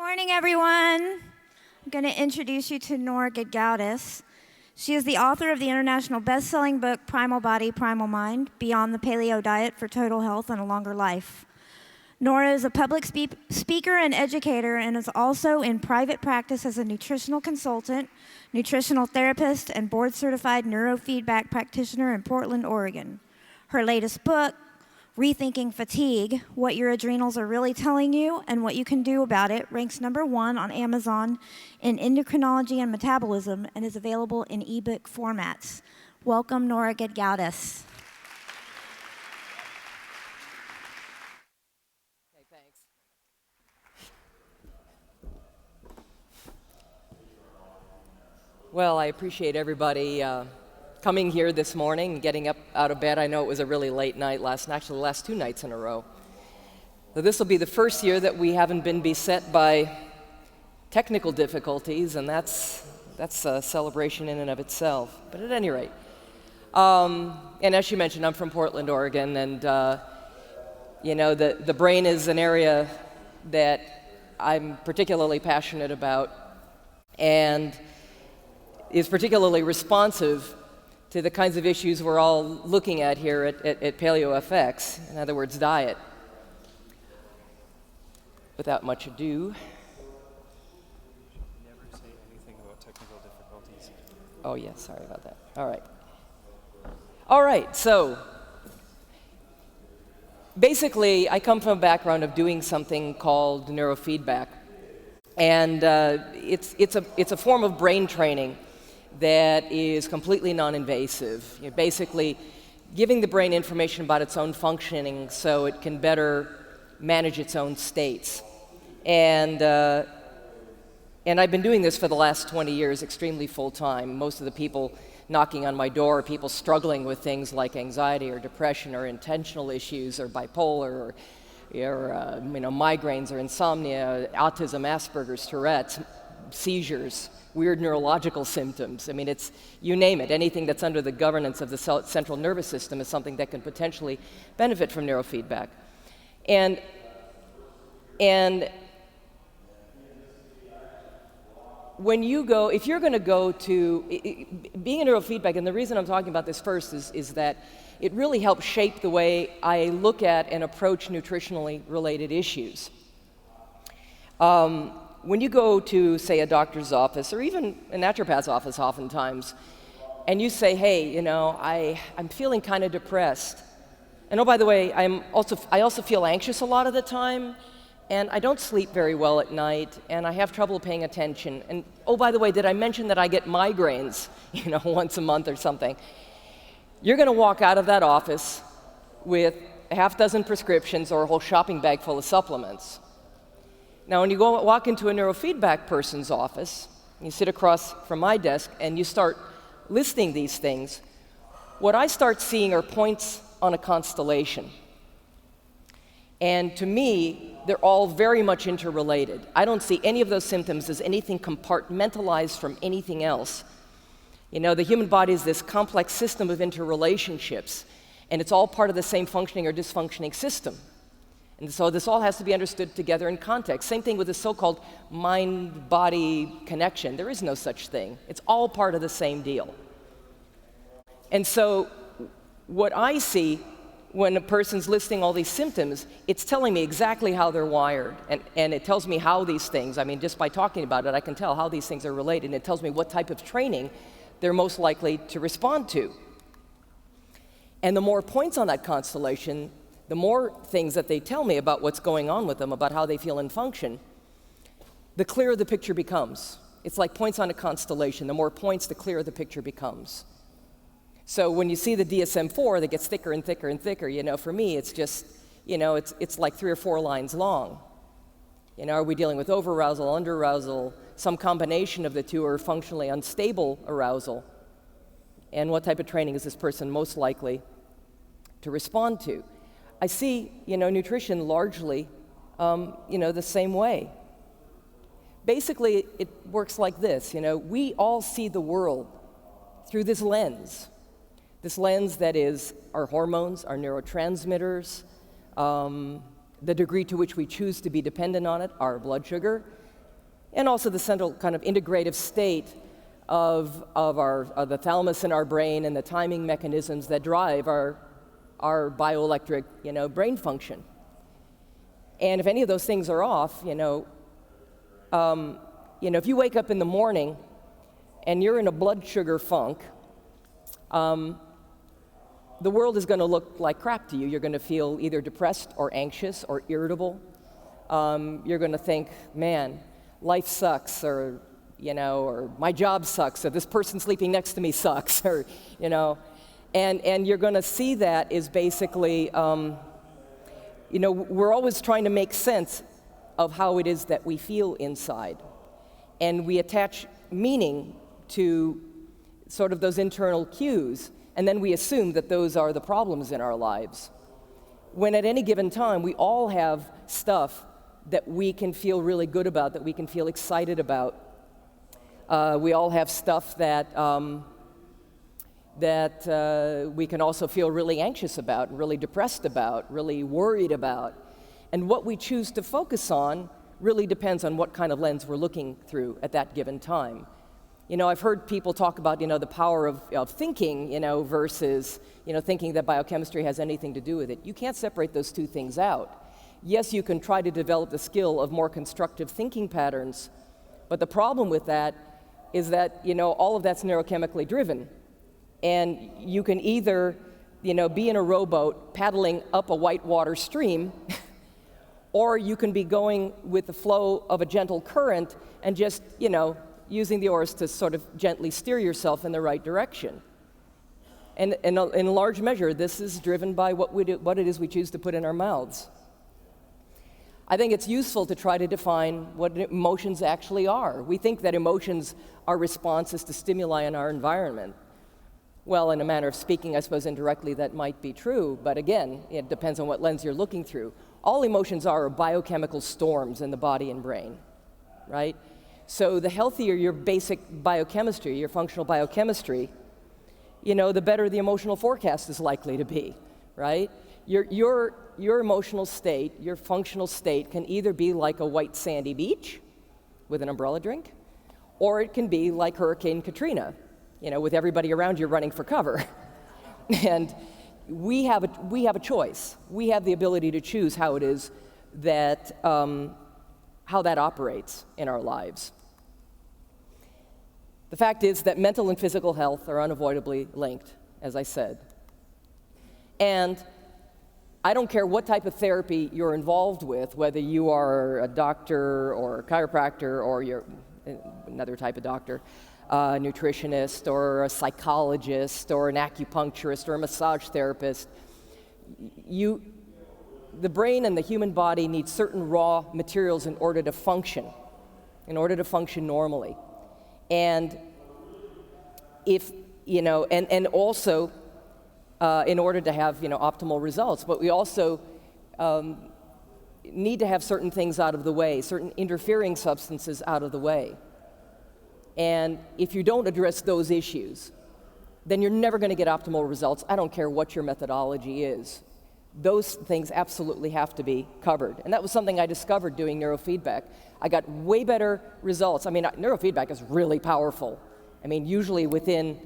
Morning, everyone. I'm going to introduce you to Nora Gedgaudas. She is the author of the international best-selling book, Primal Body, Primal Mind, Beyond the Paleo Diet for Total Health and a Longer Life. Nora is a public speaker and educator and is also in private practice as a nutritional consultant, nutritional therapist, and board-certified neurofeedback practitioner in Portland, Oregon. Her latest book, Rethinking Fatigue, What Your Adrenals Are Really Telling You and What You Can Do About It, ranks #1 on Amazon in endocrinology and metabolism and is available in ebook formats. Welcome, Nora Gedgaudas. Okay, thanks. Well, I appreciate everybody coming here this morning and getting up out of bed. I know it was a really late night actually the last 2 nights in a row. So this will be the first year that we haven't been beset by technical difficulties, and that's a celebration in and of itself. But at any rate, and as you mentioned, I'm from Portland, Oregon, and the brain is an area that I'm particularly passionate about and is particularly responsive to the kinds of issues we're all looking at here at Paleo FX, in other words, diet. Without much ado. Never say anything about technical difficulties. Oh, yeah, sorry about that. All right, so basically, I come from a background of doing something called neurofeedback. And it's a form of brain training that is completely non-invasive. You're basically giving the brain information about its own functioning so it can better manage its own states. And I've been doing this for the last 20 years extremely full-time. Most of the people knocking on my door are people struggling with things like anxiety or depression or intentional issues or bipolar or migraines or insomnia, autism, Asperger's, Tourette's, seizures, weird neurological symptoms. I mean, it's, you name it, anything that's under the governance of the central nervous system is something that can potentially benefit from neurofeedback. And when you go, if you're going to go to, being a neurofeedback, and the reason I'm talking about this first is that it really helps shape the way I look at and approach nutritionally related issues. When you go to, say, a doctor's office or even a naturopath's office oftentimes, and you say, hey, I'm feeling kind of depressed. And oh, by the way, I also feel anxious a lot of the time, and I don't sleep very well at night, and I have trouble paying attention. And oh, by the way, did I mention that I get migraines, once a month or something? You're going to walk out of that office with a half dozen prescriptions or a whole shopping bag full of supplements. Now, when you walk into a neurofeedback person's office, you sit across from my desk and you start listing these things, what I start seeing are points on a constellation. And to me, they're all very much interrelated. I don't see any of those symptoms as anything compartmentalized from anything else. The human body is this complex system of interrelationships, and it's all part of the same functioning or dysfunctioning system. And so this all has to be understood together in context. Same thing with the so-called mind-body connection. There is no such thing. It's all part of the same deal. And so what I see when a person's listing all these symptoms, it's telling me exactly how they're wired. And it tells me how these things, just by talking about it, I can tell how these things are related. And it tells me what type of training they're most likely to respond to. And the more points on that constellation, the more things that they tell me about what's going on with them, about how they feel and function, the clearer the picture becomes. It's like points on a constellation. The more points, the clearer the picture becomes. So when you see the DSM-4 that gets thicker and thicker and thicker, for me, it's just, it's like 3 or 4 lines long. Are we dealing with overarousal, underarousal, some combination of the two, or functionally unstable arousal? And what type of training is this person most likely to respond to? I see, nutrition largely, the same way. Basically, it works like this. We all see the world through this lens that is our hormones, our neurotransmitters, the degree to which we choose to be dependent on it, our blood sugar, and also the central kind of integrative state of the thalamus in our brain and the timing mechanisms that drive our bioelectric, brain function. And if any of those things are off, if you wake up in the morning and you're in a blood sugar funk, the world is going to look like crap to you. You're going to feel either depressed or anxious or irritable. You're going to think, man, life sucks, or my job sucks, or this person sleeping next to me sucks, or and you're going to see that is basically, we're always trying to make sense of how it is that we feel inside, and we attach meaning to sort of those internal cues, and then we assume that those are the problems in our lives. When at any given time, we all have stuff that we can feel really good about, that we can feel excited about. We all have stuff that we can also feel really anxious about, really depressed about, really worried about. And what we choose to focus on really depends on what kind of lens we're looking through at that given time. I've heard people talk about, the power of thinking, versus, thinking that biochemistry has anything to do with it. You can't separate those two things out. Yes, you can try to develop the skill of more constructive thinking patterns, but the problem with that is that, all of that's neurochemically driven. And you can either, be in a rowboat paddling up a whitewater stream, or you can be going with the flow of a gentle current and just, using the oars to sort of gently steer yourself in the right direction. And in a large measure, this is driven by what it is we choose to put in our mouths. I think it's useful to try to define what emotions actually are. We think that emotions are responses to stimuli in our environment. Well, in a manner of speaking, I suppose indirectly that might be true, but again, it depends on what lens you're looking through. All emotions are biochemical storms in the body and brain, right? So the healthier your basic biochemistry, your functional biochemistry, the better the emotional forecast is likely to be, right? Your emotional state, your functional state can either be like a white sandy beach with an umbrella drink, or it can be like Hurricane Katrina, with everybody around you running for cover. And we have a choice. We have the ability to choose how it is that, how that operates in our lives. The fact is that mental and physical health are unavoidably linked, as I said. And I don't care what type of therapy you're involved with, whether you are a doctor or a chiropractor or you're another type of doctor, a nutritionist or a psychologist or an acupuncturist or a massage therapist. The brain and the human body need certain raw materials in order to function normally. And if, and also in order to have, optimal results, but we also need to have certain things out of the way, certain interfering substances out of the way. And if you don't address those issues, then you're never going to get optimal results. I don't care what your methodology is. Those things absolutely have to be covered. And that was something I discovered doing neurofeedback. I got way better results. Neurofeedback is really powerful. Usually within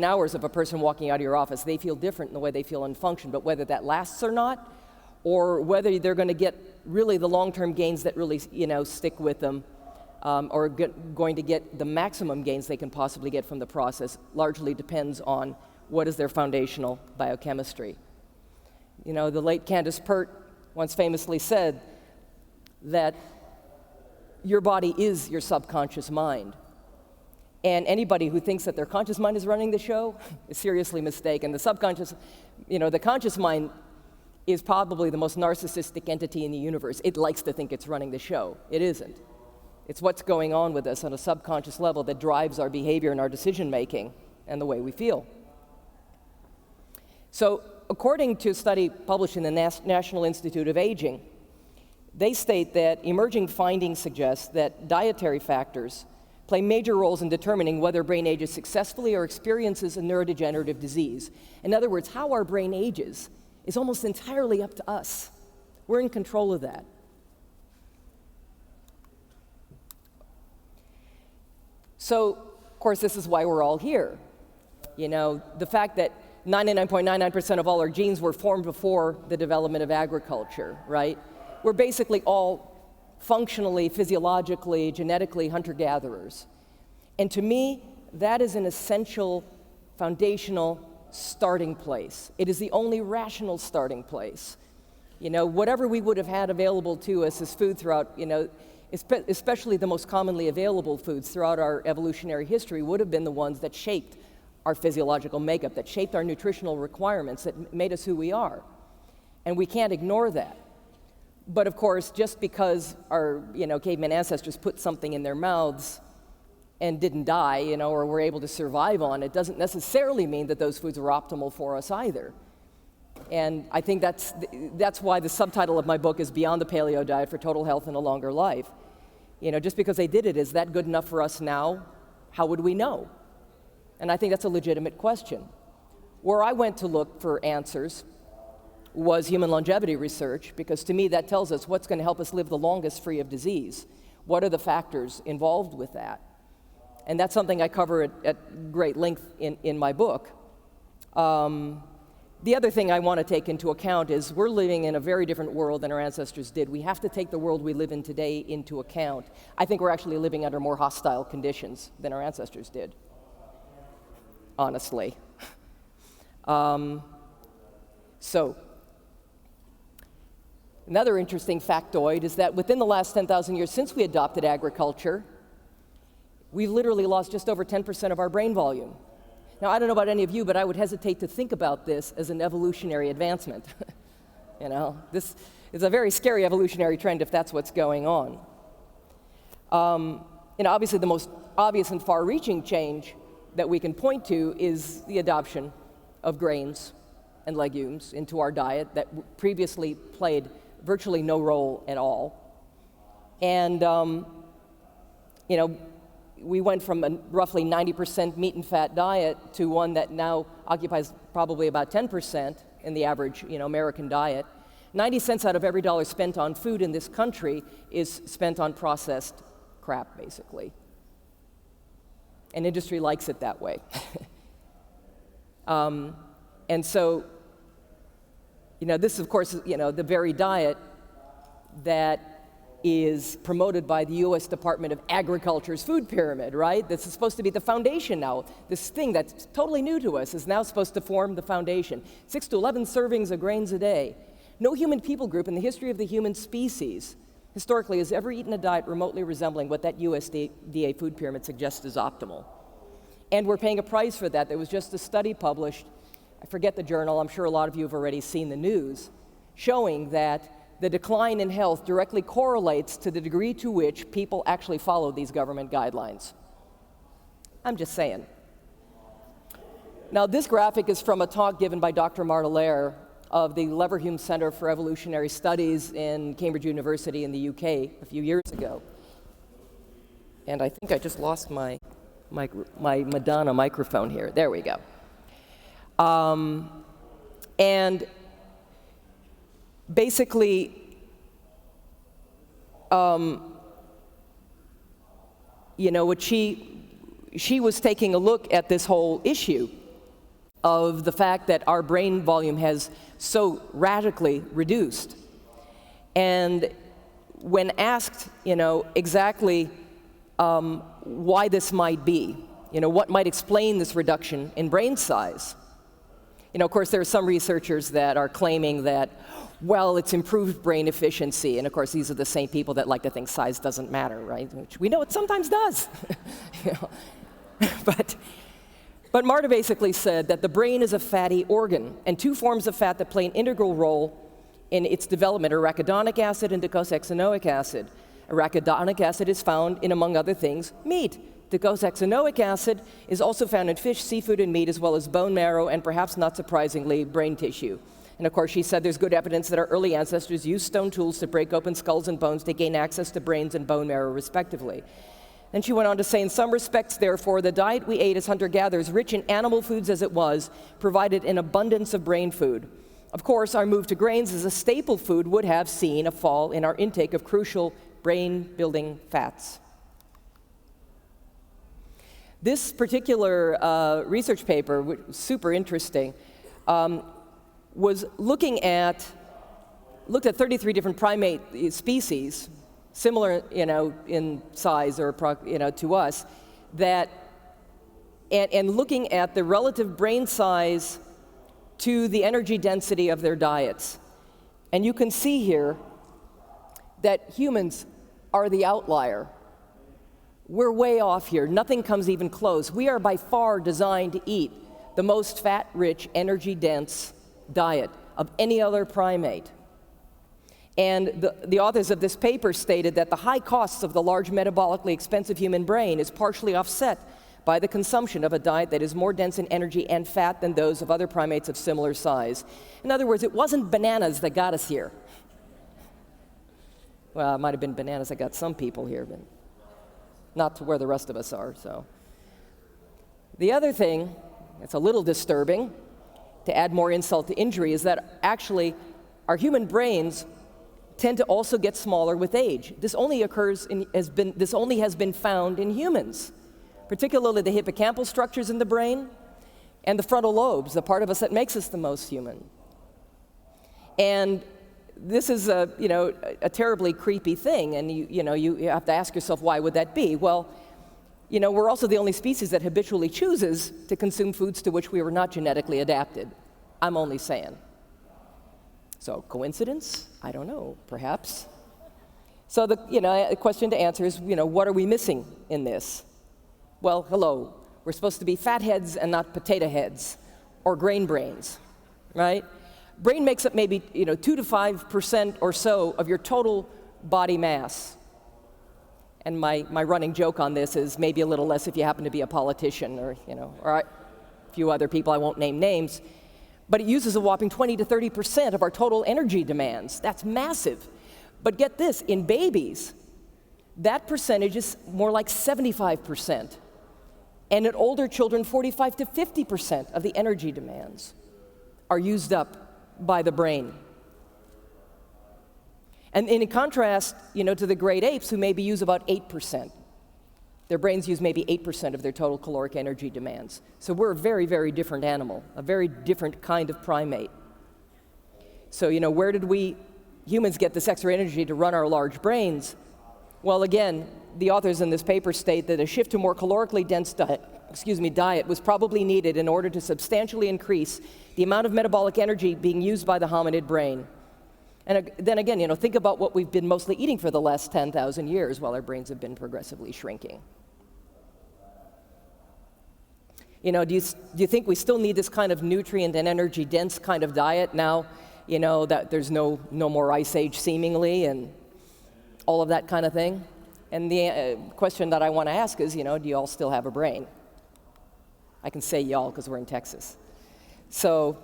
hours of a person walking out of your office, they feel different in the way they feel and function. But whether that lasts or not, or whether they're going to get really the long-term gains that really, stick with them, or going to get the maximum gains they can possibly get from the process, largely depends on what is their foundational biochemistry. The late Candace Pert once famously said that your body is your subconscious mind. And anybody who thinks that their conscious mind is running the show is seriously mistaken. The conscious mind is probably the most narcissistic entity in the universe. It likes to think it's running the show. It isn't. It's what's going on with us on a subconscious level that drives our behavior and our decision-making and the way we feel. So, according to a study published in the National Institute of Aging, they state that emerging findings suggest that dietary factors play major roles in determining whether a brain ages successfully or experiences a neurodegenerative disease. In other words, how our brain ages is almost entirely up to us. We're in control of that. So, of course, this is why we're all here. You know, the fact that 99.99% of all our genes were formed before the development of agriculture, right? We're basically all functionally, physiologically, genetically hunter-gatherers. And to me, that is an essential, foundational starting place. It is the only rational starting place. You know, whatever we would have had available to us as food throughout, you know, especially the most commonly available foods throughout our evolutionary history would have been the ones that shaped our physiological makeup, that shaped our nutritional requirements, that made us who we are. And we can't ignore that. But of course, just because our, you know, caveman ancestors put something in their mouths and didn't die, you know, or were able to survive on it, doesn't necessarily mean that those foods were optimal for us either. And I think that's why the subtitle of my book is Beyond the Paleo Diet for Total Health and a Longer Life. You know, just because they did it, is that good enough for us now? How would we know? And I think that's a legitimate question. Where I went to look for answers was human longevity research, because to me that tells us what's going to help us live the longest free of disease. What are the factors involved with that? And that's something I cover at great length in my book. The other thing I want to take into account is we're living in a very different world than our ancestors did. We have to take the world we live in today into account. I think we're actually living under more hostile conditions than our ancestors did, honestly. So, another interesting factoid is that within the last 10,000 years since we adopted agriculture, we've literally lost just over 10% of our brain volume. Now, I don't know about any of you, but I would hesitate to think about this as an evolutionary advancement. You know, this is a very scary evolutionary trend if that's what's going on. You know, obviously the most obvious and far-reaching change that we can point to is the adoption of grains and legumes into our diet that previously played virtually no role at all. And, you know, we went from a roughly 90% meat and fat diet to one that now occupies probably about 10% in the average, you know, American diet. 90 cents out of every dollar spent on food in this country is spent on processed crap, basically. And industry likes it that way. And so, you know, this, of course, is, you know, the very diet that is promoted by the U.S. Department of Agriculture's food pyramid, right? This is supposed to be the foundation now. This thing that's totally new to us is now supposed to form the foundation. 6 to 11 servings of grains a day. No human people group in the history of the human species historically has ever eaten a diet remotely resembling what that USDA food pyramid suggests is optimal. And we're paying a price for that. There was just a study published, I forget the journal, I'm sure a lot of you have already seen the news, showing that the decline in health directly correlates to the degree to which people actually follow these government guidelines. I'm just saying. Now, this graphic is from a talk given by Dr. Marta Lair of the Leverhulme Center for Evolutionary Studies in Cambridge University in the UK a few years ago. And I think I just lost my Madonna microphone here. There we go. And basically, you know, what she was taking a look at this whole issue of the fact that our brain volume has so radically reduced. And when asked, you know, exactly why this might be, you know, what might explain this reduction in brain size, you know, of course, there are some researchers that are claiming that, well, it's improved brain efficiency. And of course, these are the same people that like to think size doesn't matter, right? Which we know it sometimes does. You know? But Marta basically said that the brain is a fatty organ, and two forms of fat that play an integral role in its development are arachidonic acid and docosahexaenoic acid. Arachidonic acid is found in, among other things, meat. Docosahexaenoic acid is also found in fish, seafood, and meat, as well as bone marrow, and perhaps not surprisingly, brain tissue. And of course, she said there's good evidence that our early ancestors used stone tools to break open skulls and bones to gain access to brains and bone marrow, respectively. And she went on to say, in some respects, therefore, the diet we ate as hunter-gatherers, rich in animal foods as it was, provided an abundance of brain food. Of course, our move to grains as a staple food would have seen a fall in our intake of crucial brain-building fats. This particular research paper, which was super interesting, was looked at 33 different primate species, similar, in size or, to us, and looking at the relative brain size to the energy density of their diets. And you can see here that humans are the outlier. We're way off here. Nothing comes even close. We are by far designed to eat the most fat-rich, energy-dense diet of any other primate. And the authors of this paper stated that the high costs of the large metabolically expensive human brain is partially offset by the consumption of a diet that is more dense in energy and fat than those of other primates of similar size. In other words, it wasn't bananas that got us here. Well, it might have been bananas that got some people here, but not to where the rest of us are. So, the other thing that's a little disturbing, to add more insult to injury, is that actually our human brains tend to also get smaller with age. This only has been found in humans, particularly the hippocampal structures in the brain and the frontal lobes, the part of us that makes us the most human. And this is a terribly creepy thing, and you have to ask yourself, why would that be? Well, we're also the only species that habitually chooses to consume foods to which we were not genetically adapted. I'm only saying. So, coincidence? I don't know, perhaps. So the question to answer is, what are we missing in this? Well, hello, we're supposed to be fat heads and not potato heads, or grain brains, right? Brain makes up maybe 2 to 5% or so of your total body mass. And my running joke on this is maybe a little less if you happen to be a politician or a few other people, I won't name names. But it uses a whopping 20 to 30% of our total energy demands. That's massive. But get this, in babies, that percentage is more like 75%. And in older children, 45 to 50% of the energy demands are used up by the brain. And in contrast, to the great apes, who maybe use about 8%. Their brains use maybe 8% of their total caloric energy demands. So we're a very, very different animal, a very different kind of primate. So, where did we humans get this extra energy to run our large brains? Well, again, the authors in this paper state that a shift to more calorically dense diet was probably needed in order to substantially increase the amount of metabolic energy being used by the hominid brain. And then again, think about what we've been mostly eating for the last 10,000 years while our brains have been progressively shrinking. Do you think we still need this kind of nutrient and energy dense kind of diet now, that there's no more ice age seemingly and all of that kind of thing? And the question that I want to ask is, do you all still have a brain? I can say y'all because we're in Texas. So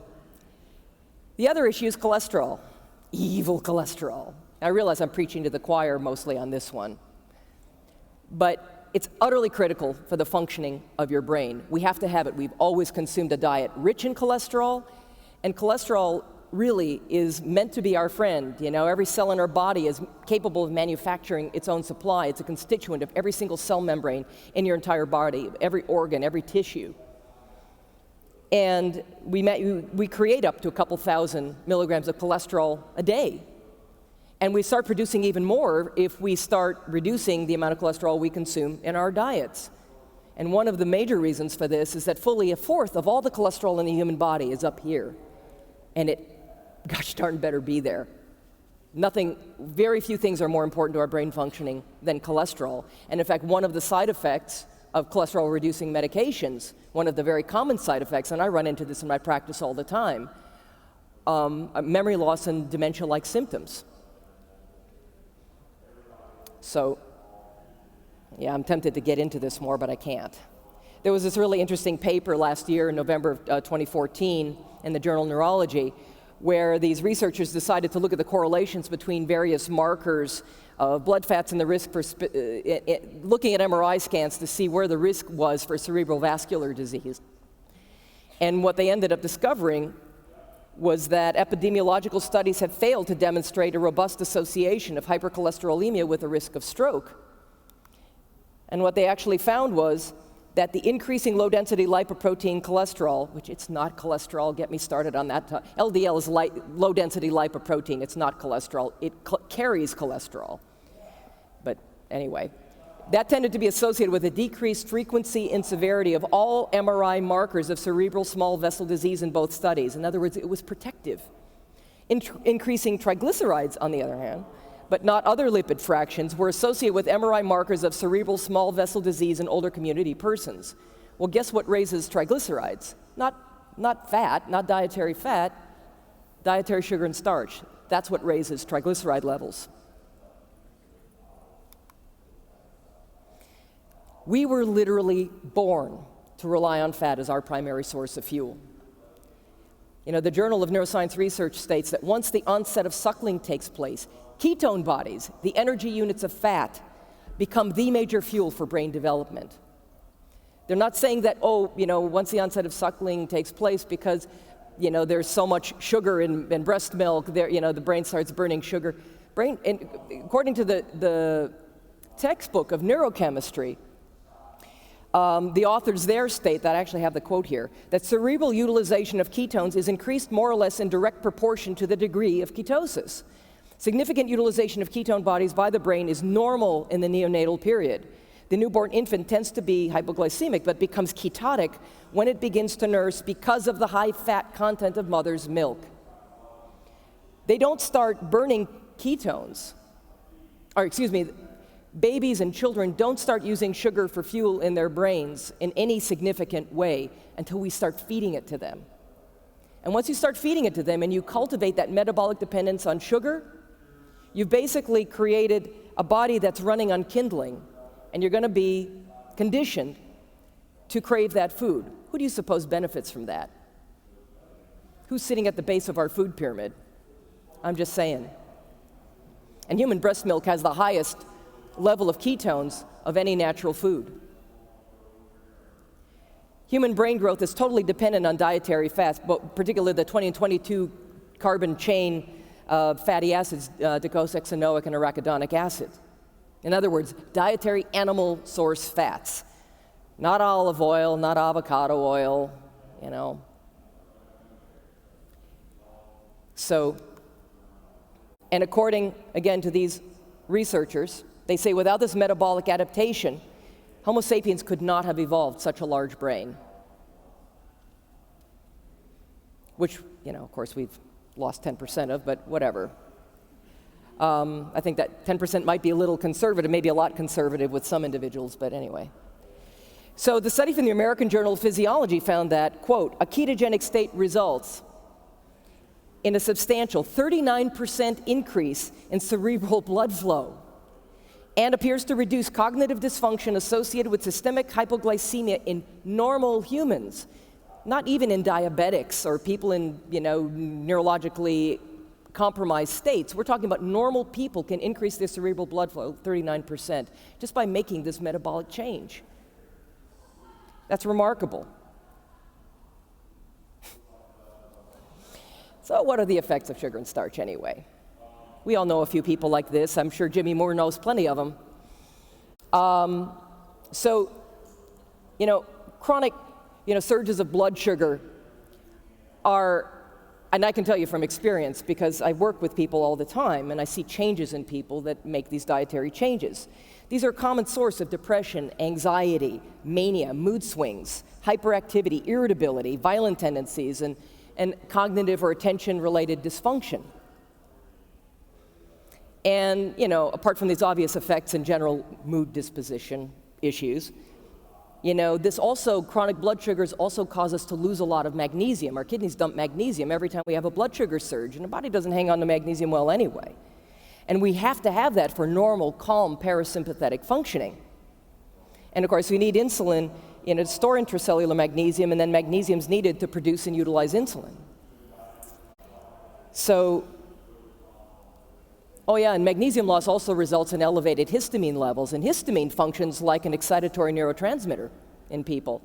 the other issue is cholesterol, evil cholesterol. I realize I'm preaching to the choir mostly on this one, but it's utterly critical for the functioning of your brain. We have to have it. We've always consumed a diet rich in cholesterol, and cholesterol really is meant to be our friend. Every cell in our body is capable of manufacturing its own supply. It's a constituent of every single cell membrane in your entire body, every organ, every tissue. And we create up to a couple thousand milligrams of cholesterol a day. And we start producing even more if we start reducing the amount of cholesterol we consume in our diets. And one of the major reasons for this is that fully a fourth of all the cholesterol in the human body is up here. And it, gosh darn, better be there. Very few things are more important to our brain functioning than cholesterol. And in fact, one of the side effects of cholesterol-reducing medications, one of the very common side effects, and I run into this in my practice all the time, memory loss and dementia-like symptoms. So, yeah, I'm tempted to get into this more, but I can't. There was this really interesting paper last year in November of 2014 in the journal Neurology, where these researchers decided to look at the correlations between various markers of blood fats and the risk for looking at MRI scans to see where the risk was for cerebral vascular disease. And what they ended up discovering was that epidemiological studies have failed to demonstrate a robust association of hypercholesterolemia with the risk of stroke. And what they actually found was that the increasing low-density lipoprotein cholesterol, which it's not cholesterol, get me started on that. LDL is low-density lipoprotein. It's not cholesterol. It carries cholesterol. But anyway, that tended to be associated with a decreased frequency and severity of all MRI markers of cerebral small vessel disease in both studies. In other words, it was protective. Increasing triglycerides, on the other hand, but not other lipid fractions, were associated with MRI markers of cerebral small vessel disease in older community persons. Well, guess what raises triglycerides? Not fat, not dietary fat, dietary sugar and starch. That's what raises triglyceride levels. We were literally born to rely on fat as our primary source of fuel. You know, the Journal of Neuroscience Research states that once the onset of suckling takes place, ketone bodies, the energy units of fat, become the major fuel for brain development. They're not saying that, once the onset of suckling takes place because, there's so much sugar in breast milk, the brain starts burning sugar. According to the textbook of neurochemistry, the authors there state, that I actually have the quote here, that cerebral utilization of ketones is increased more or less in direct proportion to the degree of ketosis. Significant utilization of ketone bodies by the brain is normal in the neonatal period. The newborn infant tends to be hypoglycemic, but becomes ketotic when it begins to nurse because of the high fat content of mother's milk. They don't start burning ketones, babies and children don't start using sugar for fuel in their brains in any significant way until we start feeding it to them. And once you start feeding it to them and you cultivate that metabolic dependence on sugar, you've basically created a body that's running on kindling, and you're going to be conditioned to crave that food. Who do you suppose benefits from that? Who's sitting at the base of our food pyramid? I'm just saying. And human breast milk has the highest level of ketones of any natural food. Human brain growth is totally dependent on dietary fats, but particularly the 20 and 22 carbon chain fatty acids, docosahexaenoic and arachidonic acid. In other words, dietary animal source fats. Not olive oil, not avocado oil, So, and according, again, to these researchers, they say without this metabolic adaptation, Homo sapiens could not have evolved such a large brain. Which, of course, we've lost 10% of, but whatever. I think that 10% might be a little conservative, maybe a lot conservative with some individuals, but anyway. So the study from the American Journal of Physiology found that, quote, a ketogenic state results in a substantial 39% increase in cerebral blood flow and appears to reduce cognitive dysfunction associated with systemic hypoglycemia in normal humans, not even in diabetics or people in, neurologically compromised states. We're talking about normal people can increase their cerebral blood flow 39% just by making this metabolic change. That's remarkable. So what are the effects of sugar and starch anyway? We all know a few people like this. I'm sure Jimmy Moore knows plenty of them. Chronic, surges of blood sugar are, and I can tell you from experience because I work with people all the time and I see changes in people that make these dietary changes. These are a common source of depression, anxiety, mania, mood swings, hyperactivity, irritability, violent tendencies, and cognitive or attention-related dysfunction. And, apart from these obvious effects in general mood disposition issues, this also, chronic blood sugars also cause us to lose a lot of magnesium. Our kidneys dump magnesium every time we have a blood sugar surge, and the body doesn't hang on to magnesium well anyway. And we have to have that for normal, calm, parasympathetic functioning. And of course, we need insulin, to store intracellular magnesium, and then magnesium's needed to produce and utilize insulin. So, and magnesium loss also results in elevated histamine levels, and histamine functions like an excitatory neurotransmitter in people.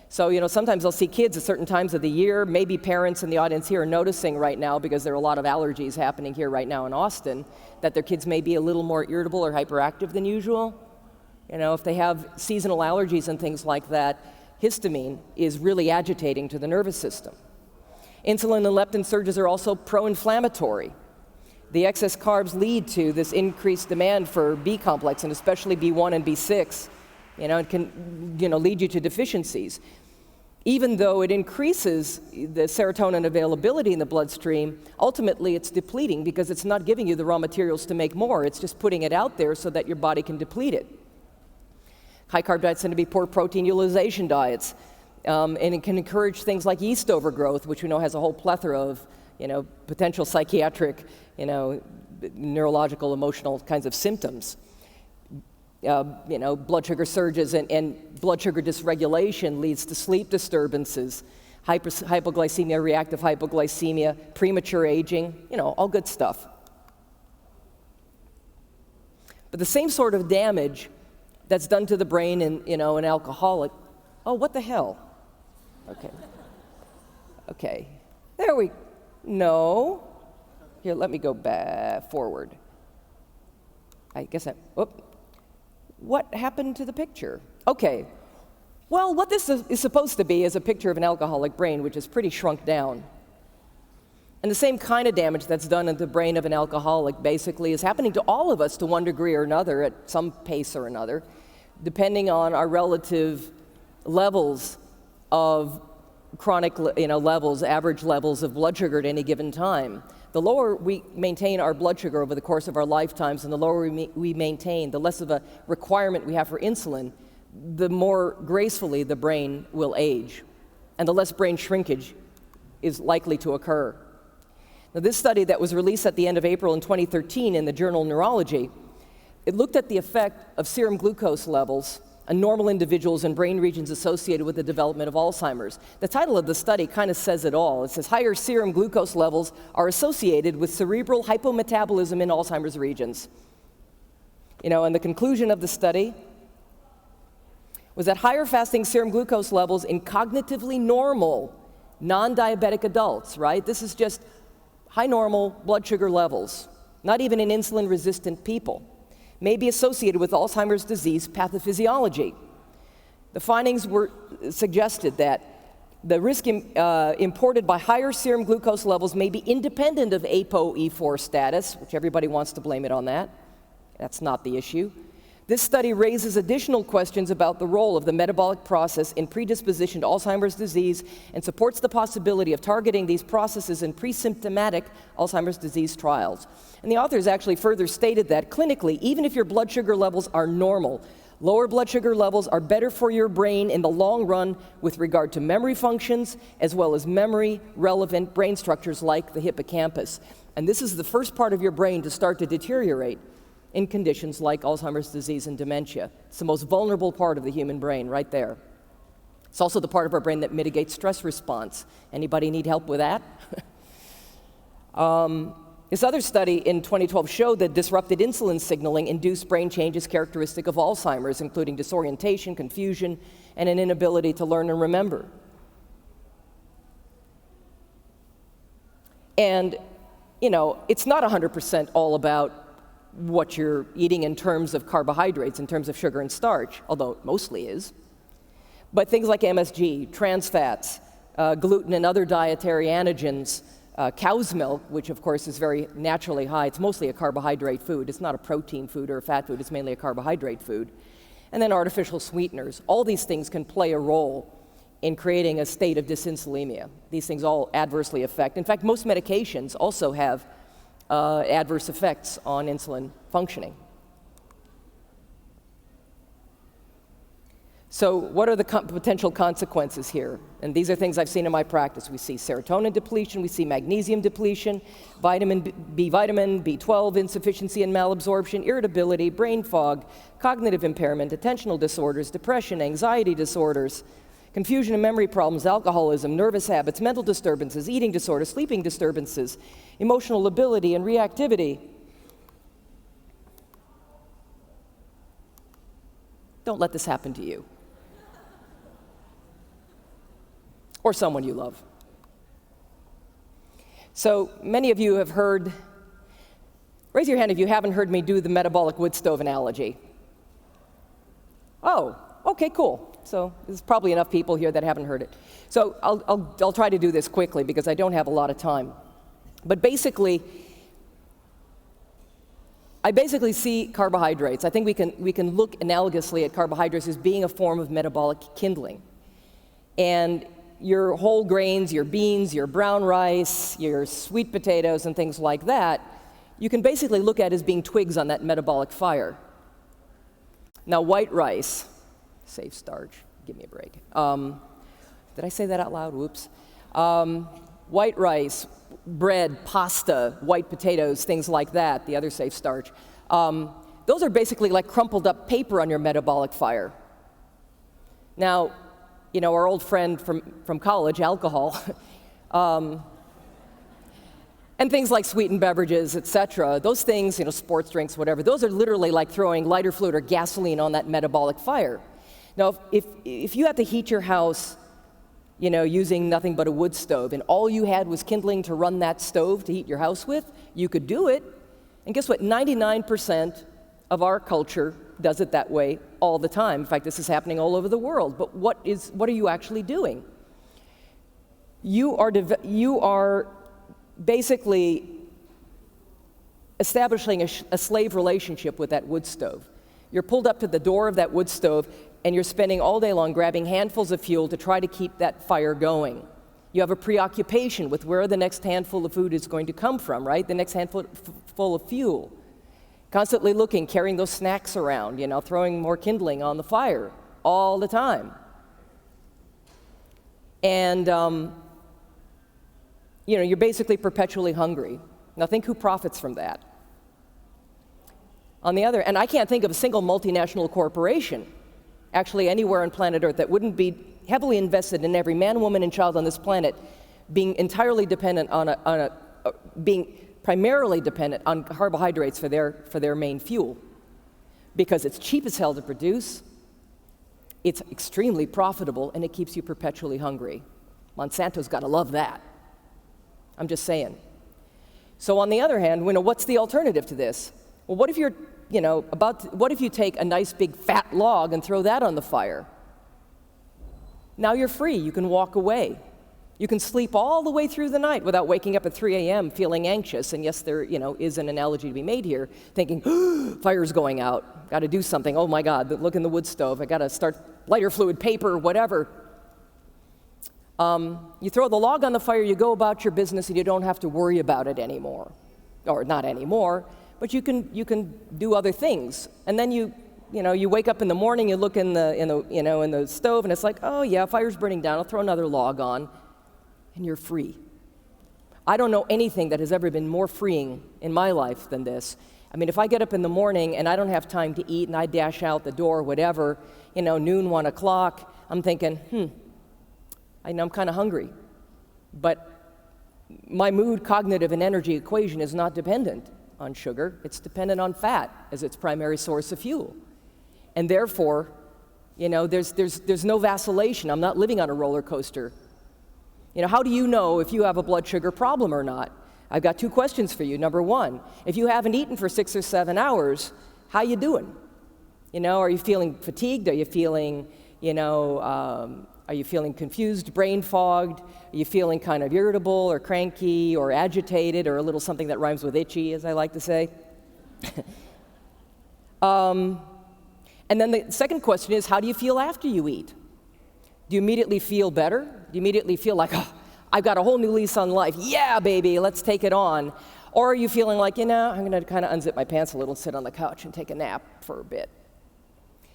So, sometimes I'll see kids at certain times of the year, maybe parents in the audience here are noticing right now, because there are a lot of allergies happening here right now in Austin, that their kids may be a little more irritable or hyperactive than usual. You know, if they have seasonal allergies and things like that, histamine is really agitating to the nervous system. Insulin and leptin surges are also pro-inflammatory. The excess carbs lead to this increased demand for B complex, and especially B1 and B6. You know, it can, lead you to deficiencies. Even though it increases the serotonin availability in the bloodstream, ultimately it's depleting because it's not giving you the raw materials to make more. It's just putting it out there so that your body can deplete it. High-carb diets tend to be poor protein utilization diets, and it can encourage things like yeast overgrowth, which we know has a whole plethora of, potential psychiatric, neurological, emotional kinds of symptoms. Blood sugar surges and blood sugar dysregulation leads to sleep disturbances, hypoglycemia, reactive hypoglycemia, premature aging, all good stuff. But the same sort of damage that's done to the brain in, an alcoholic. Oh, what the hell? Okay. There we, no. Here, let me go back forward. What happened to the picture? Okay. Well, what this is supposed to be is a picture of an alcoholic brain, which is pretty shrunk down. And the same kind of damage that's done in the brain of an alcoholic basically is happening to all of us to one degree or another at some pace or another, depending on our relative levels of chronic, levels, average levels of blood sugar at any given time. The lower we maintain our blood sugar over the course of our lifetimes and the lower we maintain, the less of a requirement we have for insulin, the more gracefully the brain will age, and the less brain shrinkage is likely to occur. Now, this study that was released at the end of April in 2013 in the journal Neurology, it looked at the effect of serum glucose levels on normal individuals and brain regions associated with the development of Alzheimer's. The title of the study kind of says it all. It says, higher serum glucose levels are associated with cerebral hypometabolism in Alzheimer's regions. And the conclusion of the study was that higher fasting serum glucose levels in cognitively normal, non-diabetic adults, right? This is just high normal blood sugar levels, not even in insulin-resistant people, may be associated with Alzheimer's disease pathophysiology. The findings suggested that the risk imported by higher serum glucose levels may be independent of ApoE4 status, which everybody wants to blame it on that. That's not the issue. This study raises additional questions about the role of the metabolic process in predisposition to Alzheimer's disease and supports the possibility of targeting these processes in pre-symptomatic Alzheimer's disease trials. And the authors actually further stated that clinically, even if your blood sugar levels are normal, lower blood sugar levels are better for your brain in the long run with regard to memory functions as well as memory-relevant brain structures like the hippocampus. And this is the first part of your brain to start to deteriorate in conditions like Alzheimer's disease and dementia. It's the most vulnerable part of the human brain, right there. It's also the part of our brain that mitigates stress response. Anybody need help with that? This other study in 2012 showed that disrupted insulin signaling induced brain changes characteristic of Alzheimer's, including disorientation, confusion, and an inability to learn and remember. And, it's not 100% all about what you're eating in terms of carbohydrates, in terms of sugar and starch, although it mostly is. But things like MSG, trans fats, gluten and other dietary antigens, cow's milk, which of course is very naturally high, it's mostly a carbohydrate food. It's not a protein food or a fat food, it's mainly a carbohydrate food. And then artificial sweeteners. All these things can play a role in creating a state of dysinsulinemia. These things all adversely affect. In fact, most medications also have adverse effects on insulin functioning. So what are the potential consequences here? And these are things I've seen in my practice. We see serotonin depletion, we see magnesium depletion, B vitamin, B12 insufficiency and malabsorption, irritability, brain fog, cognitive impairment, attentional disorders, depression, anxiety disorders, confusion and memory problems, alcoholism, nervous habits, mental disturbances, eating disorders, sleeping disturbances, emotional lability and reactivity. Don't let this happen to you. Or someone you love. So many of you have heard, raise your hand if you haven't heard me do the metabolic wood stove analogy. Oh, okay, cool. So there's probably enough people here that haven't heard it. So I'll try to do this quickly because I don't have a lot of time. But basically, I basically see carbohydrates. I think we can look analogously at carbohydrates as being a form of metabolic kindling. And your whole grains, your beans, your brown rice, your sweet potatoes, and things like that, you can basically look at as being twigs on that metabolic fire. Now, white rice, save starch, give me a break. Did I say that out loud? Whoops. White rice, bread, pasta, white potatoes, things like that, the other safe starch. Those are basically like crumpled up paper on your metabolic fire. Now, you know, our old friend from college, alcohol, and things like sweetened beverages, etc., those things, you know, sports drinks, whatever, those are literally like throwing lighter fluid or gasoline on that metabolic fire. Now, if you had to heat your house, you know, using nothing but a wood stove, and all you had was kindling to run that stove to heat your house with, you could do it. And guess what? 99% of our culture does it that way all the time. In fact, this is happening all over the world. But what are you actually doing? You are basically establishing a slave relationship with that wood stove. You're pulled up to the door of that wood stove, and you're spending all day long grabbing handfuls of fuel to try to keep that fire going. You have a preoccupation with where the next handful of food is going to come from, right? The next handful full of fuel. Constantly looking, carrying those snacks around, you know, throwing more kindling on the fire all the time. And, you know, you're basically perpetually hungry. Now think who profits from that. On the other, and I can't think of a single multinational corporation actually anywhere on planet Earth that wouldn't be heavily invested in every man, woman, and child on this planet being entirely dependent being primarily dependent on carbohydrates for their main fuel. Because it's cheap as hell to produce, it's extremely profitable, and it keeps you perpetually hungry. Monsanto's got to love that. I'm just saying. So on the other hand, you know, what's the alternative to this? Well, what if you're, you know, what if you take a nice big fat log and throw that on the fire? Now you're free. You can walk away. You can sleep all the way through the night without waking up at 3 a.m. feeling anxious. And yes, there, you know, is an analogy to be made here, thinking, fire's going out. Got to do something. Oh my God, look in the wood stove. I got to start lighter fluid, paper, whatever. You throw the log on the fire, you go about your business, and you don't have to worry about it anymore. Or not anymore, but you can do other things. And then you wake up in the morning, you look in the stove, and it's like, oh yeah, fire's burning down. I'll throw another log on, and you're free. I don't know anything that has ever been more freeing in my life than this. I mean, if I get up in the morning and I don't have time to eat, and I dash out the door, whatever, you know, noon, 1 o'clock, I'm thinking, I know I'm kind of hungry, but my mood, cognitive, and energy equation is not dependent on sugar. It's dependent on fat as its primary source of fuel. And therefore, you know, there's no vacillation. I'm not living on a roller coaster. You know, how do you know if you have a blood sugar problem or not? I've got 2 questions for you. Number 1, if you haven't eaten for 6 or 7 hours, how you doing? You know, are you feeling fatigued? Are you feeling, are you feeling confused, brain fogged? Are you feeling kind of irritable or cranky or agitated or a little something that rhymes with itchy, as I like to say? And then the second question is, how do you feel after you eat? Do you immediately feel better? Do you immediately feel like, oh, I've got a whole new lease on life. Yeah, baby, let's take it on. Or are you feeling like, you know, I'm going to kind of unzip my pants a little, sit on the couch and take a nap for a bit?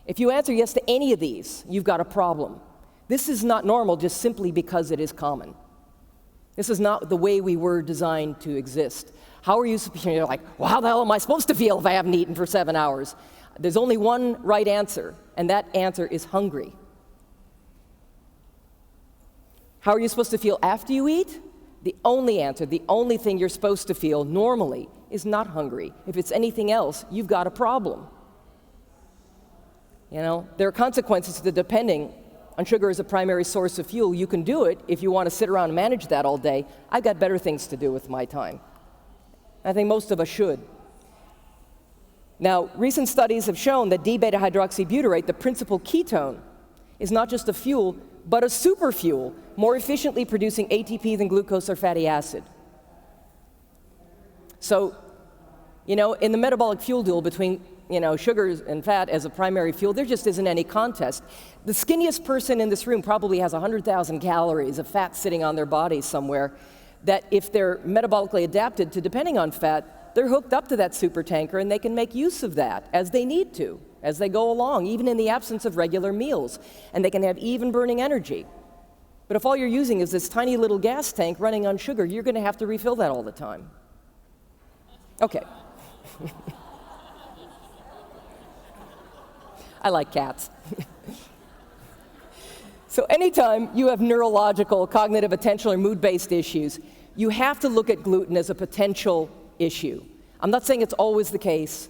If you answer yes to any of these, you've got a problem. This is not normal just simply because it is common. This is not the way we were designed to exist. How are you, you're like, well, how the hell am I supposed to feel if I haven't eaten for 7 hours? There's only one right answer, and that answer is hungry. How are you supposed to feel after you eat? The only answer, the only thing you're supposed to feel normally is not hungry. If it's anything else, you've got a problem. You know, there are consequences to depending on sugar as a primary source of fuel. You can do it if you want to sit around and manage that all day. I've got better things to do with my time. I think most of us should. Now, recent studies have shown that D-beta hydroxybutyrate, the principal ketone, is not just a fuel, but a superfuel, more efficiently producing ATP than glucose or fatty acid. So, you know, in the metabolic fuel duel between, you know, sugars and fat as a primary fuel, there just isn't any contest. The skinniest person in this room probably has 100,000 calories of fat sitting on their body somewhere that if they're metabolically adapted to depending on fat, they're hooked up to that supertanker and they can make use of that as they need to, as they go along, even in the absence of regular meals. And they can have even burning energy. But if all you're using is this tiny little gas tank running on sugar, you're going to have to refill that all the time. Okay. I like cats. So anytime you have neurological, cognitive, attentional, or mood-based issues, you have to look at gluten as a potential issue. I'm not saying it's always the case,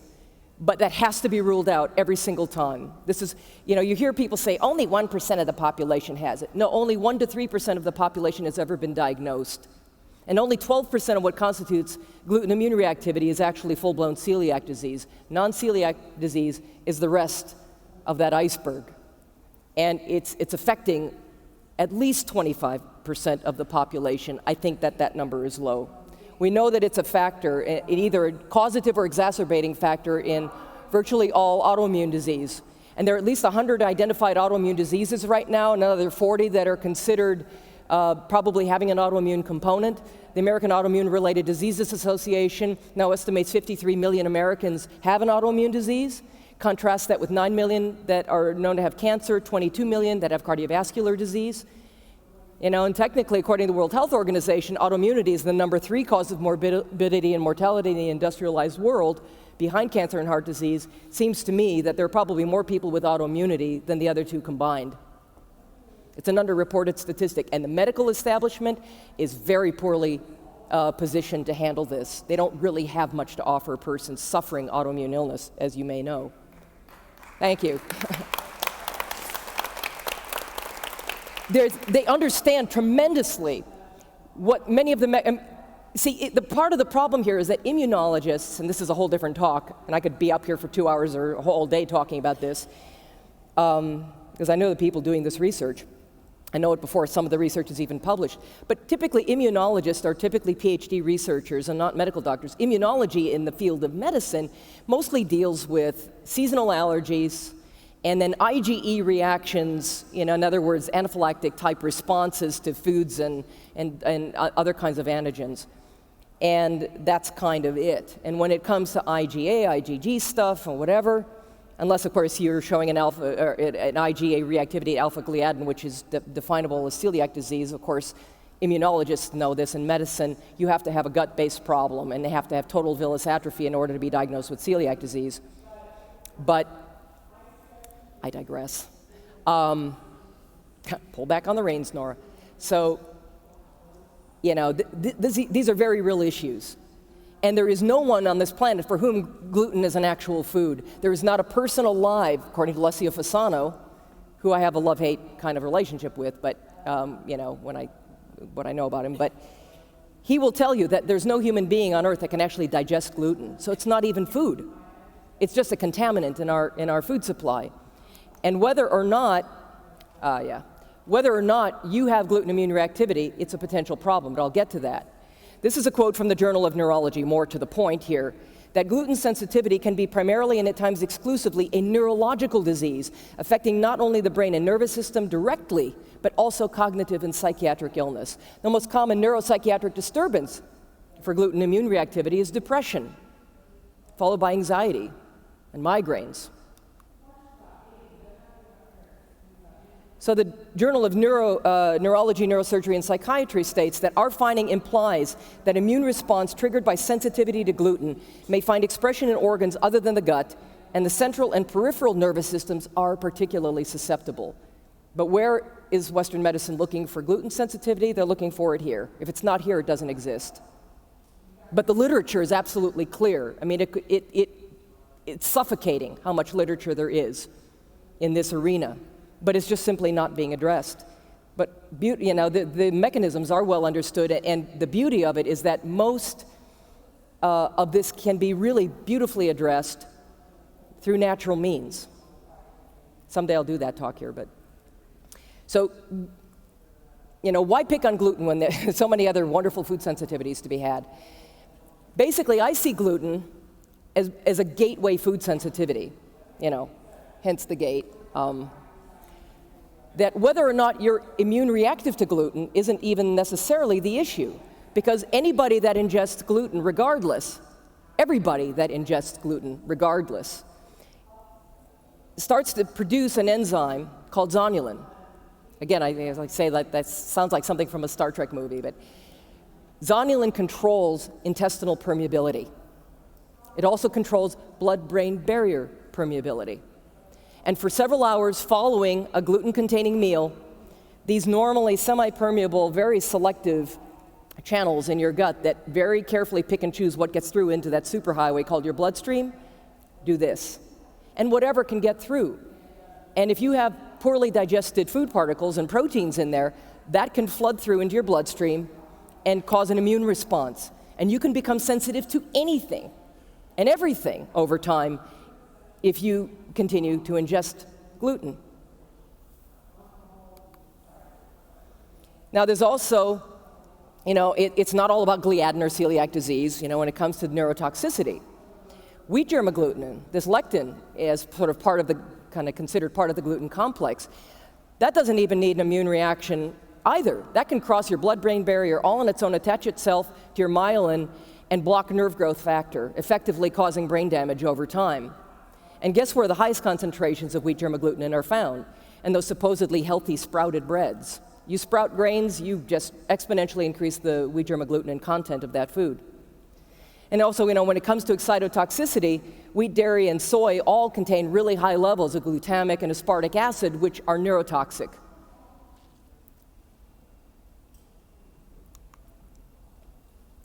but that has to be ruled out every single time. This is, you know, you hear people say only 1% of the population has it. No, only 1 to 3% of the population has ever been diagnosed. And only 12% of what constitutes gluten immune reactivity is actually full-blown celiac disease. Non-celiac disease is the rest of that iceberg. And it's affecting at least 25% of the population. I think that number is low. We know that it's a factor, either a causative or exacerbating factor in virtually all autoimmune disease. And there are at least 100 identified autoimmune diseases right now, and another 40 that are considered probably having an autoimmune component. The American Autoimmune-Related Diseases Association now estimates 53 million Americans have an autoimmune disease. Contrast that with 9 million that are known to have cancer, 22 million that have cardiovascular disease. You know, and technically, according to the World Health Organization, autoimmunity is the number 3 cause of morbidity and mortality in the industrialized world, behind cancer and heart disease. Seems to me that there are probably more people with autoimmunity than the other two combined. It's an underreported statistic, and the medical establishment is very poorly positioned to handle this. They don't really have much to offer a person suffering autoimmune illness, as you may know. Thank you. They understand tremendously what many of the the part of the problem here is that immunologists, and this is a whole different talk, and I could be up here for 2 hours or a whole day talking about this, because I know the people doing this research. I know it before some of the research is even published. But typically, immunologists are typically PhD researchers and not medical doctors. Immunology in the field of medicine mostly deals with seasonal allergies, and then IgE reactions, you know, in other words, anaphylactic type responses to foods and other kinds of antigens. And that's kind of it. And when it comes to IgA, IgG stuff, or whatever, unless, of course, you're showing an IgA reactivity to alpha-gliadin, which is definable as celiac disease, of course, immunologists know this. In medicine, you have to have a gut-based problem, and they have to have total villus atrophy in order to be diagnosed with celiac disease. But I digress. Pull back on the reins, Nora. So, you know, these are very real issues. And there is no one on this planet for whom gluten is an actual food. There is not a person alive, according to Alessio Fasano, who I have a love-hate kind of relationship with, but, you know, what I know about him. But he will tell you that there's no human being on earth that can actually digest gluten. So it's not even food. It's just a contaminant in our food supply. And whether or not you have gluten immune reactivity, it's a potential problem, but I'll get to that. This is a quote from the Journal of Neurology, more to the point here, that gluten sensitivity can be primarily and at times exclusively a neurological disease, affecting not only the brain and nervous system directly, but also cognitive and psychiatric illness. The most common neuropsychiatric disturbance for gluten immune reactivity is depression, followed by anxiety and migraines. So the Journal of Neurology, Neurosurgery, and Psychiatry states that our finding implies that immune response triggered by sensitivity to gluten may find expression in organs other than the gut, and the central and peripheral nervous systems are particularly susceptible. But where is Western medicine looking for gluten sensitivity? They're looking for it here. If it's not here, it doesn't exist. But the literature is absolutely clear. I mean, it's suffocating how much literature there is in this arena. But it's just simply not being addressed. But you know, the mechanisms are well understood, and the beauty of it is that most of this can be really beautifully addressed through natural means. Someday I'll do that talk here, but. So, why pick on gluten when there's so many other wonderful food sensitivities to be had? Basically, I see gluten as a gateway food sensitivity, hence the gate. That whether or not you're immune reactive to gluten isn't even necessarily the issue, because anybody that ingests gluten regardless, everybody that ingests gluten regardless, starts to produce an enzyme called zonulin. Again, I say that sounds like something from a Star Trek movie, but zonulin controls intestinal permeability. It also controls blood-brain barrier permeability. And for several hours following a gluten-containing meal, these normally semi-permeable, very selective channels in your gut that very carefully pick and choose what gets through into that superhighway called your bloodstream, do this. And whatever can get through. And if you have poorly digested food particles and proteins in there, that can flood through into your bloodstream and cause an immune response. And you can become sensitive to anything and everything over time if you continue to ingest gluten. Now, there's also, it's not all about gliadin or celiac disease, when it comes to neurotoxicity. Wheat germ agglutinin, this lectin, is sort of considered part of the gluten complex. That doesn't even need an immune reaction either. That can cross your blood-brain barrier all on its own, attach itself to your myelin, and block nerve growth factor, effectively causing brain damage over time. And guess where the highest concentrations of wheat germ agglutinin are found? In those supposedly healthy sprouted breads. You sprout grains, you just exponentially increase the wheat germ agglutinin content of that food. And also, when it comes to excitotoxicity, wheat, dairy, and soy all contain really high levels of glutamic and aspartic acid, which are neurotoxic.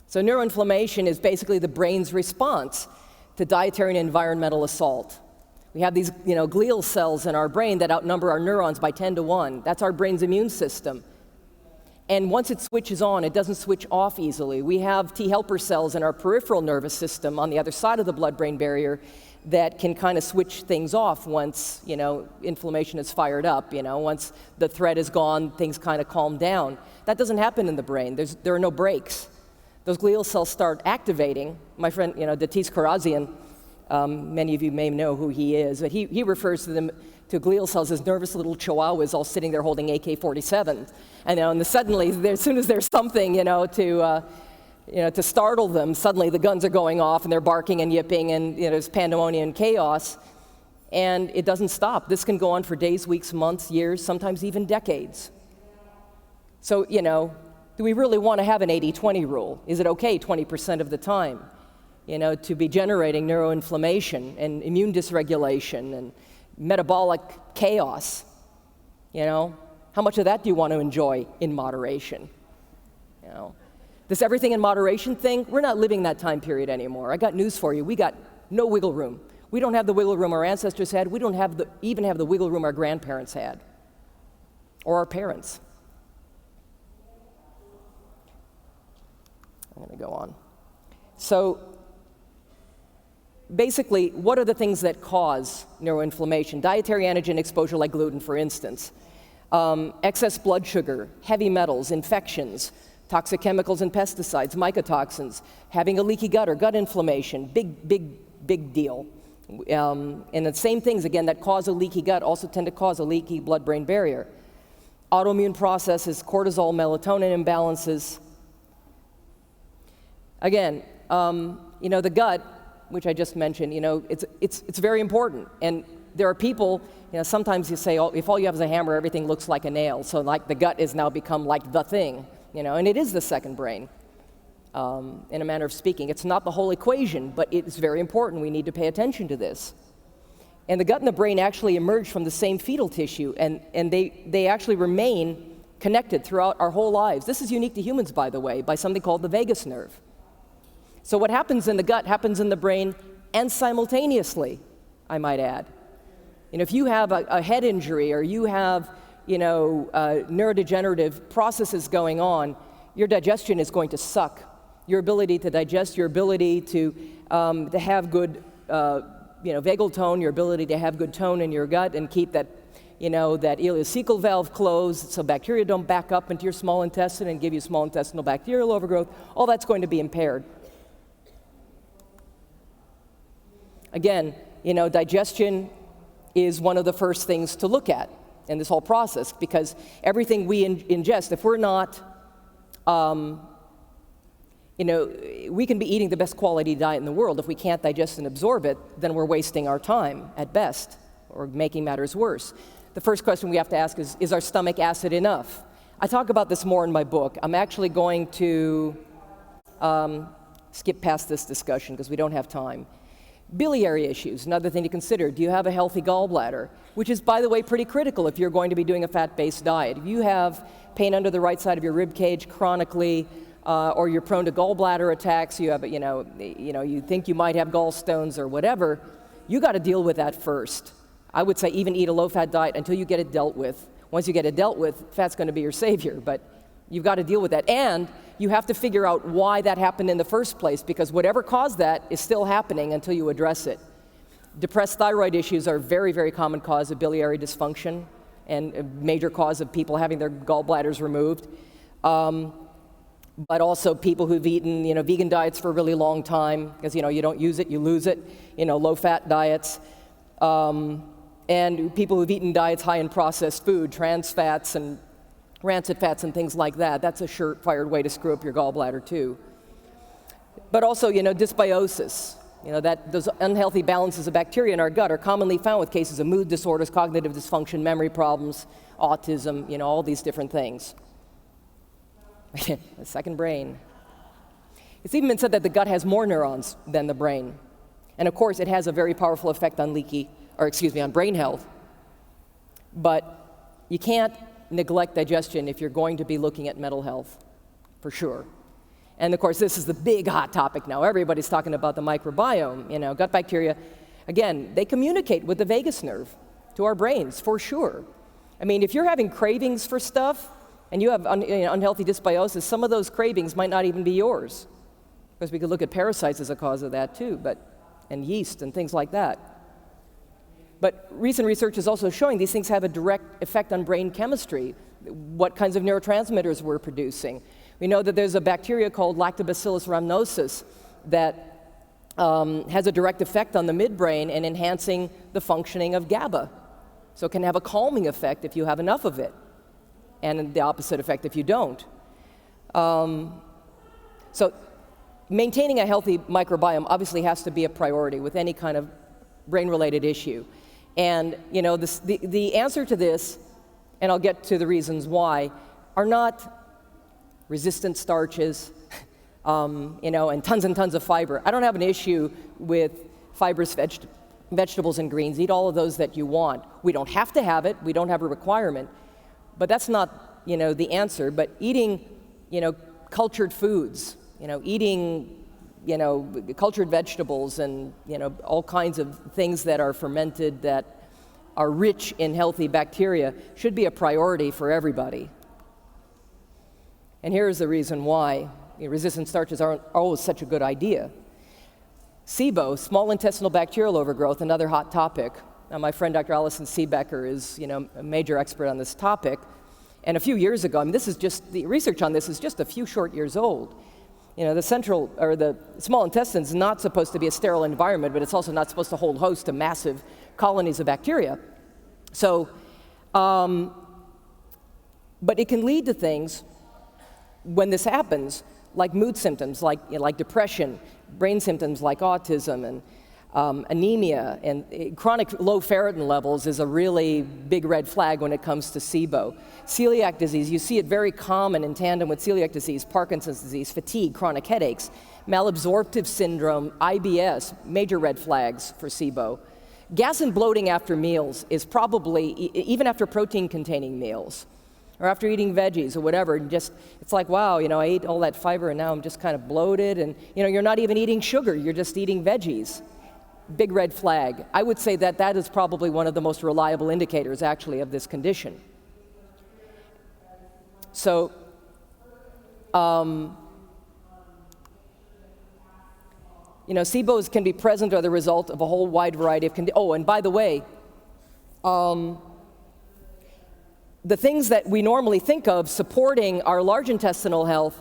So neuroinflammation is basically the brain's response to dietary and environmental assault. We have these, glial cells in our brain that outnumber our neurons by 10 to 1. That's our brain's immune system. And once it switches on, it doesn't switch off easily. We have T helper cells in our peripheral nervous system on the other side of the blood-brain barrier that can kind of switch things off once, inflammation is fired up. Once the threat is gone, things kind of calm down. That doesn't happen in the brain. There are no breaks. Those glial cells start activating. My friend, Datis Karazian, many of you may know who he is, but he refers to them to glial cells as nervous little chihuahuas all sitting there holding AK-47s. And suddenly, as soon as there's something, to startle them, suddenly the guns are going off and they're barking and yipping and there's pandemonium and chaos. And it doesn't stop. This can go on for days, weeks, months, years, sometimes even decades. So, do we really want to have an 80-20 rule? Is it okay 20% of the time, to be generating neuroinflammation and immune dysregulation and metabolic chaos? How much of that do you want to enjoy in moderation? This everything in moderation thing, we're not living that time period anymore. I got news for you. We got no wiggle room. We don't have the wiggle room our ancestors had. We don't even have the wiggle room our grandparents had, or our parents. I'm going to go on. So basically, what are the things that cause neuroinflammation? Dietary antigen exposure like gluten, for instance. Excess blood sugar, heavy metals, infections, toxic chemicals and pesticides, mycotoxins, having a leaky gut or gut inflammation, big deal. And the same things, again, that cause a leaky gut also tend to cause a leaky blood-brain barrier. Autoimmune processes, cortisol, melatonin imbalances. Again, the gut, which I just mentioned, it's very important. And there are people, sometimes you say, if all you have is a hammer, everything looks like a nail. So like the gut has now become like the thing, and it is the second brain, in a manner of speaking. It's not the whole equation, but it's very important. We need to pay attention to this. And the gut and the brain actually emerge from the same fetal tissue, and they actually remain connected throughout our whole lives. This is unique to humans, by the way, by something called the vagus nerve. So what happens in the gut happens in the brain, and simultaneously, I might add. If you have a head injury or you have, neurodegenerative processes going on, your digestion is going to suck. Your ability to digest, your ability to have good vagal tone, your ability to have good tone in your gut and keep that, that ileocecal valve closed so bacteria don't back up into your small intestine and give you small intestinal bacterial overgrowth, all that's going to be impaired. Again, digestion is one of the first things to look at in this whole process, because everything we ingest, if we're not, we can be eating the best quality diet in the world. If we can't digest and absorb it, then we're wasting our time at best, or making matters worse. The first question we have to ask is our stomach acid enough? I talk about this more in my book. I'm actually going to skip past this discussion because we don't have time. Biliary issues, another thing to consider. Do you have a healthy gallbladder? Which is, by the way, pretty critical if you're going to be doing a fat-based diet. If you have pain under the right side of your rib cage chronically, or you're prone to gallbladder attacks, you have, you think you might have gallstones or whatever, you got to deal with that first. I would say even eat a low-fat diet until you get it dealt with. Once you get it dealt with, fat's going to be your savior, but you've got to deal with that. And you have to figure out why that happened in the first place, because whatever caused that is still happening until you address it. Depressed thyroid issues are a very, very common cause of biliary dysfunction and a major cause of people having their gallbladders removed. But also people who've eaten, vegan diets for a really long time, because, you don't use it, you lose it, low-fat diets. And people who've eaten diets high in processed food, trans fats and rancid fats and things like that. That's a surefire way to screw up your gallbladder too. But also, dysbiosis. Those unhealthy balances of bacteria in our gut are commonly found with cases of mood disorders, cognitive dysfunction, memory problems, autism, all these different things. The second brain. It's even been said that the gut has more neurons than the brain. And of course, it has a very powerful effect on on brain health. But you can't neglect digestion if you're going to be looking at mental health, for sure. And of course, this is the big hot topic now. Everybody's talking about the microbiome, gut bacteria. Again, they communicate with the vagus nerve to our brains, for sure. I mean, if you're having cravings for stuff and you have unhealthy dysbiosis, some of those cravings might not even be yours. Because we could look at parasites as a cause of that too, and yeast and things like that. But recent research is also showing these things have a direct effect on brain chemistry, what kinds of neurotransmitters we're producing. We know that there's a bacteria called Lactobacillus rhamnosus that has a direct effect on the midbrain and enhancing the functioning of GABA. So it can have a calming effect if you have enough of it, and the opposite effect if you don't. So maintaining a healthy microbiome obviously has to be a priority with any kind of brain-related issue. And the answer to this, and I'll get to the reasons why, are not resistant starches, and tons of fiber. I don't have an issue with fibrous vegetables and greens. Eat all of those that you want. We don't have to have it. We don't have a requirement. But that's not, the answer. But eating, cultured foods, eating, cultured vegetables and, all kinds of things that are fermented that are rich in healthy bacteria should be a priority for everybody. And here's the reason why resistant starches aren't always such a good idea. SIBO, small intestinal bacterial overgrowth, another hot topic. Now, my friend Dr. Alison Seebecker is a major expert on this topic. And a few years ago, the research on this is just a few short years old. The small intestine is not supposed to be a sterile environment, but it's also not supposed to hold host to massive colonies of bacteria. So, but it can lead to things when this happens, like mood symptoms, like depression, brain symptoms like autism and anemia, and chronic low ferritin levels is a really big red flag when it comes to SIBO. Celiac disease, you see it very common in tandem with celiac disease, Parkinson's disease, fatigue, chronic headaches, malabsorptive syndrome, IBS, major red flags for SIBO. Gas and bloating after meals is probably, even after protein-containing meals, or after eating veggies or whatever, it's like, wow, I ate all that fiber and now I'm just kind of bloated, and you're not even eating sugar, you're just eating veggies. Big red flag. I would say that is probably one of the most reliable indicators, actually, of this condition. So, SIBOs can be present or the result of a whole wide variety of conditions. Oh, and by the way, the things that we normally think of supporting our large intestinal health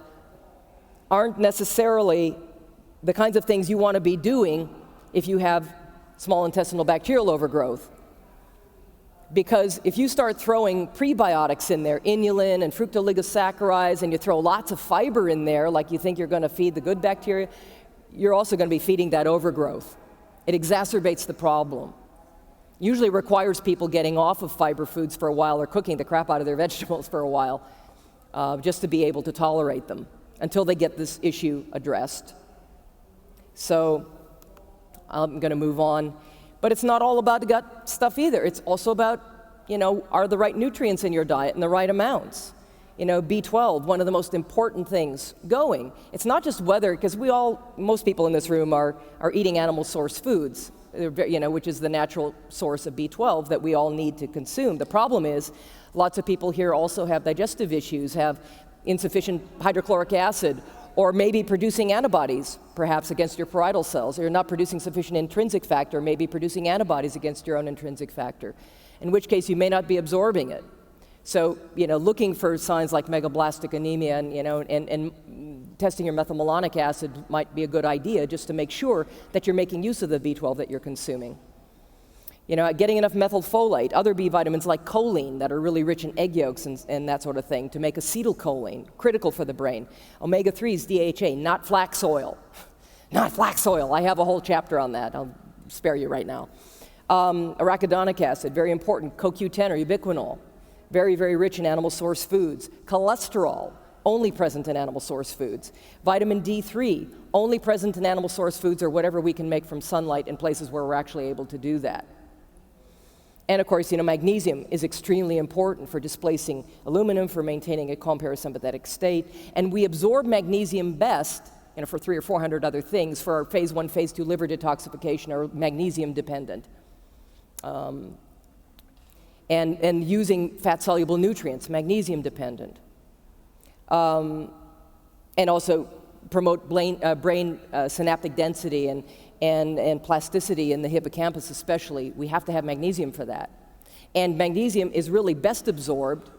aren't necessarily the kinds of things you want to be doing if you have small intestinal bacterial overgrowth. Because if you start throwing prebiotics in there, inulin and fructooligosaccharides, and you throw lots of fiber in there like you think you're going to feed the good bacteria, you're also going to be feeding that overgrowth. It exacerbates the problem. Usually requires people getting off of fiber foods for a while or cooking the crap out of their vegetables for a while just to be able to tolerate them until they get this issue addressed. So I'm going to move on. But it's not all about the gut stuff either. It's also about, are the right nutrients in your diet in the right amounts? B12, one of the most important things going. It's not just whether, because most people in this room are eating animal source foods, which is the natural source of B12 that we all need to consume. The problem is, lots of people here also have digestive issues, have insufficient hydrochloric acid, or maybe producing antibodies, perhaps against your parietal cells, or you're not producing sufficient intrinsic factor, maybe producing antibodies against your own intrinsic factor, in which case you may not be absorbing it. So, looking for signs like megablastic anemia and testing your methylmalonic acid might be a good idea just to make sure that you're making use of the B12 that you're consuming. Getting enough methylfolate, other B vitamins like choline that are really rich in egg yolks and that sort of thing to make acetylcholine, critical for the brain. Omega-3s, DHA, not flax oil. Not flax oil. I have a whole chapter on that. I'll spare you right now. Arachidonic acid, very important. CoQ10 or ubiquinol, very, very rich in animal source foods. Cholesterol, only present in animal source foods. Vitamin D3, only present in animal source foods or whatever we can make from sunlight in places where we're actually able to do that. And of course, magnesium is extremely important for displacing aluminum, for maintaining a calm parasympathetic state. And we absorb magnesium best, for 300 or 400 other things, for our phase 1, phase 2 liver detoxification are magnesium dependent. And using fat-soluble nutrients, magnesium dependent. And also promote brain synaptic density and plasticity in the hippocampus especially. We have to have magnesium for that. And magnesium is really best absorbed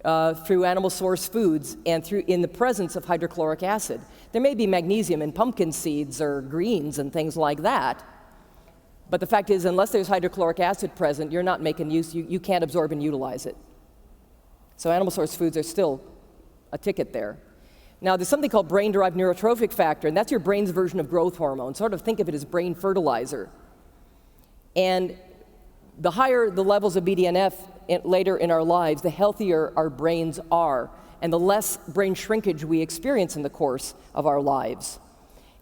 through animal source foods and in the presence of hydrochloric acid. There may be magnesium in pumpkin seeds or greens and things like that, but the fact is, unless there's hydrochloric acid present, you're not making use, you can't absorb and utilize it. So animal source foods are still a ticket there. Now, there's something called brain-derived neurotrophic factor, and that's your brain's version of growth hormone. Sort of think of it as brain fertilizer. And the higher the levels of BDNF later in our lives, the healthier our brains are, and the less brain shrinkage we experience in the course of our lives.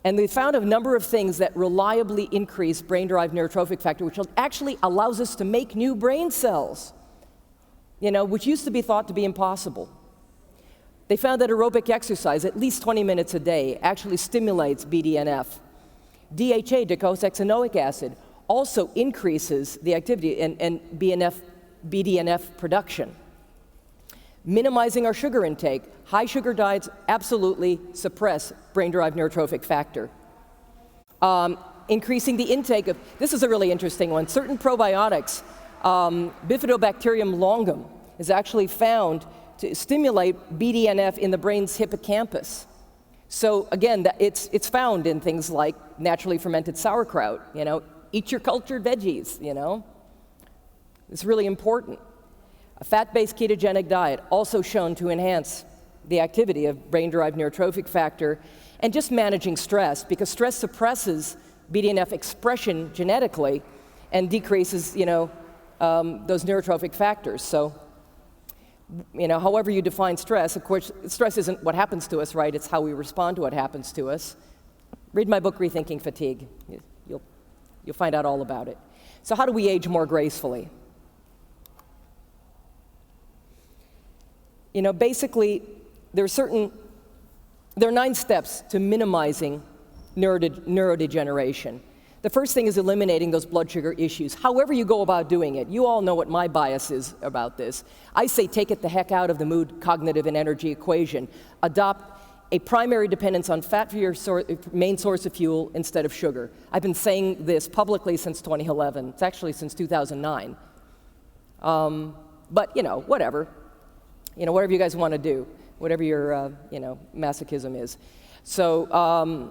And they found a number of things that reliably increase brain-derived neurotrophic factor, which actually allows us to make new brain cells, which used to be thought to be impossible. They found that aerobic exercise, at least 20 minutes a day, actually stimulates BDNF. DHA, docosahexaenoic acid, also increases the activity and BDNF production. Minimizing our sugar intake. High sugar diets absolutely suppress brain-derived neurotrophic factor. Increasing the intake of, this is a really interesting one, certain probiotics, Bifidobacterium longum is actually found to stimulate BDNF in the brain's hippocampus. So again, it's found in things like naturally fermented sauerkraut, eat your cultured veggies, It's really important. A fat-based ketogenic diet also shown to enhance the activity of brain-derived neurotrophic factor, and just managing stress, because stress suppresses BDNF expression genetically and decreases, those neurotrophic factors. So, however you define stress, of course, stress isn't what happens to us, right? It's how we respond to what happens to us. Read my book, Rethinking Fatigue. You'll find out all about it. So how do we age more gracefully? Basically, there are 9 steps to minimizing neurodegeneration. The first thing is eliminating those blood sugar issues. However you go about doing it, you all know what my bias is about this. I say take it the heck out of the mood, cognitive, and energy equation. Adopt a primary dependence on fat for your main source of fuel instead of sugar. I've been saying this publicly since 2011. It's actually since 2009. But, whatever. Whatever you guys want to do, whatever your, masochism is. So,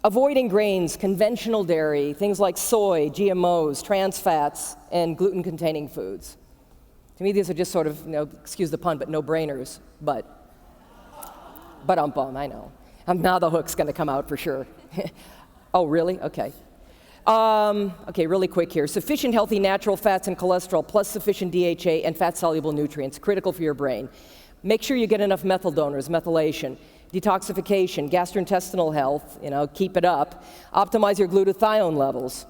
avoiding grains, conventional dairy, things like soy, GMOs, trans fats, and gluten-containing foods. To me, these are just sort of, excuse the pun, but no-brainers. But I know. Now the hook's going to come out for sure. Oh, really? Okay. Okay, really quick here. Sufficient healthy natural fats and cholesterol plus sufficient DHA and fat-soluble nutrients, critical for your brain. Make sure you get enough methyl donors, methylation, detoxification, gastrointestinal health, keep it up. Optimize your glutathione levels.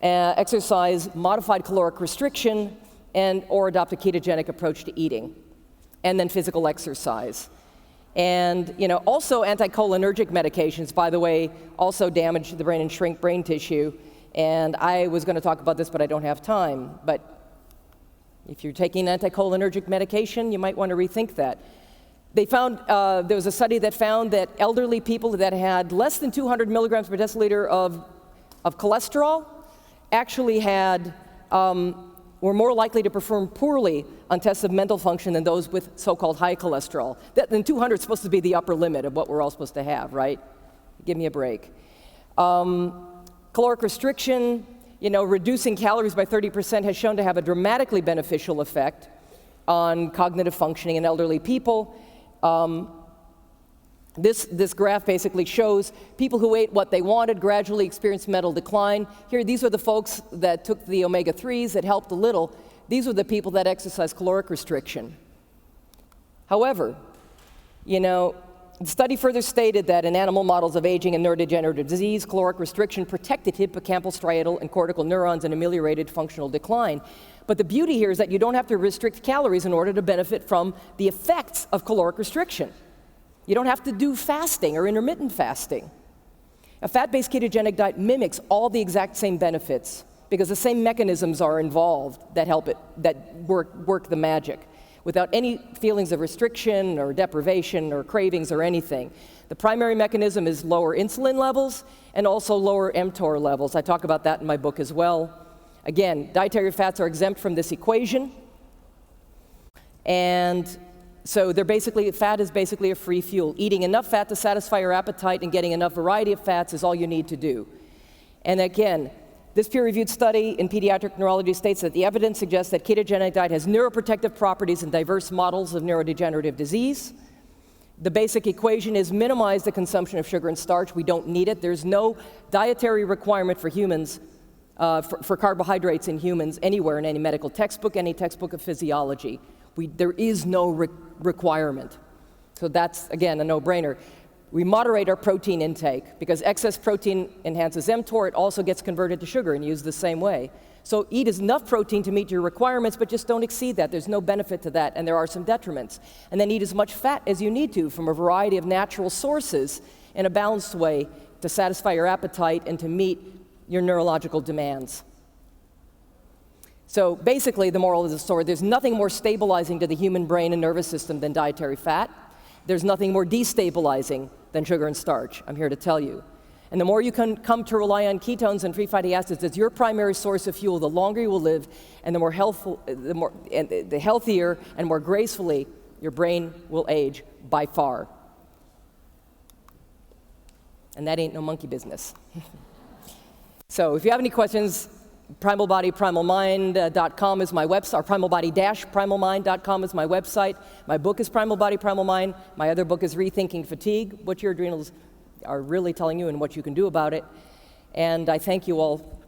Exercise, modified caloric restriction, or adopt a ketogenic approach to eating. And then physical exercise. And, also anticholinergic medications, by the way, also damage the brain and shrink brain tissue. And I was going to talk about this, but I don't have time. But if you're taking anticholinergic medication, you might want to rethink that. They found, there was a study that found that elderly people that had less than 200 milligrams per deciliter of cholesterol actually had, were more likely to perform poorly on tests of mental function than those with so-called high cholesterol. Then 200 is supposed to be the upper limit of what we're all supposed to have, right? Give me a break. Caloric restriction, reducing calories by 30% has shown to have a dramatically beneficial effect on cognitive functioning in elderly people. This graph basically shows people who ate what they wanted gradually experienced mental decline. Here, these are the folks that took the omega-3s that helped a little. These were the people that exercised caloric restriction. However, the study further stated that in animal models of aging and neurodegenerative disease, caloric restriction protected hippocampal, striatal, and cortical neurons and ameliorated functional decline. But the beauty here is that you don't have to restrict calories in order to benefit from the effects of caloric restriction. You don't have to do fasting or intermittent fasting. A fat-based ketogenic diet mimics all the exact same benefits because the same mechanisms are involved that work the magic without any feelings of restriction or deprivation or cravings or anything. The primary mechanism is lower insulin levels and also lower mTOR levels. I talk about that in my book as well. Again, dietary fats are exempt from this equation. And so fat is basically a free fuel. Eating enough fat to satisfy your appetite and getting enough variety of fats is all you need to do. And again, this peer-reviewed study in pediatric neurology states that the evidence suggests that ketogenic diet has neuroprotective properties in diverse models of neurodegenerative disease. The basic equation is minimize the consumption of sugar and starch. We don't need it. There's no dietary requirement for humans, for carbohydrates in humans anywhere in any medical textbook, any textbook of physiology. There is no requirement. So that's, again, a no-brainer. We moderate our protein intake because excess protein enhances mTOR. It also gets converted to sugar and used the same way. So eat enough protein to meet your requirements, but just don't exceed that. There's no benefit to that, and there are some detriments. And then eat as much fat as you need to from a variety of natural sources in a balanced way to satisfy your appetite and to meet your neurological demands. So basically, the moral of the story, there's nothing more stabilizing to the human brain and nervous system than dietary fat. There's nothing more destabilizing than sugar and starch, I'm here to tell you. And the more you can come to rely on ketones and free fatty acids as your primary source of fuel, the longer you will live, and the healthier and more gracefully your brain will age by far. And that ain't no monkey business. So if you have any questions, primalbody.primalmind.com is my website, or primalbody-primalmind.com is my website. My book is Primal Body, Primal Mind. My other book is Rethinking Fatigue, what your adrenals are really telling you and what you can do about it. And I thank you all